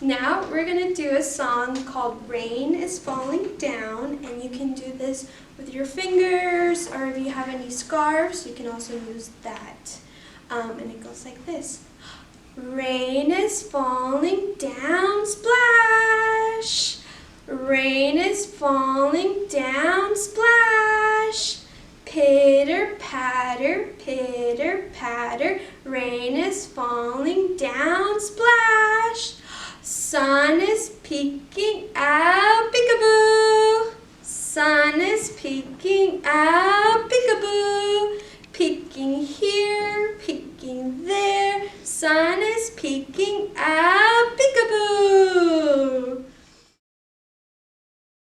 Now we're going to do a song called Rain is Falling Down, and you can do this with your fingers, or if you have any scarves, you can also use that. And it goes like this. Rain is falling down, splash. Rain is falling down, splash. Pitter, patter, rain is falling down, splash. Sun is peeking out, peekaboo. Sun is peeking out, peekaboo. Peeking here, peeking there. Sun is peeking out.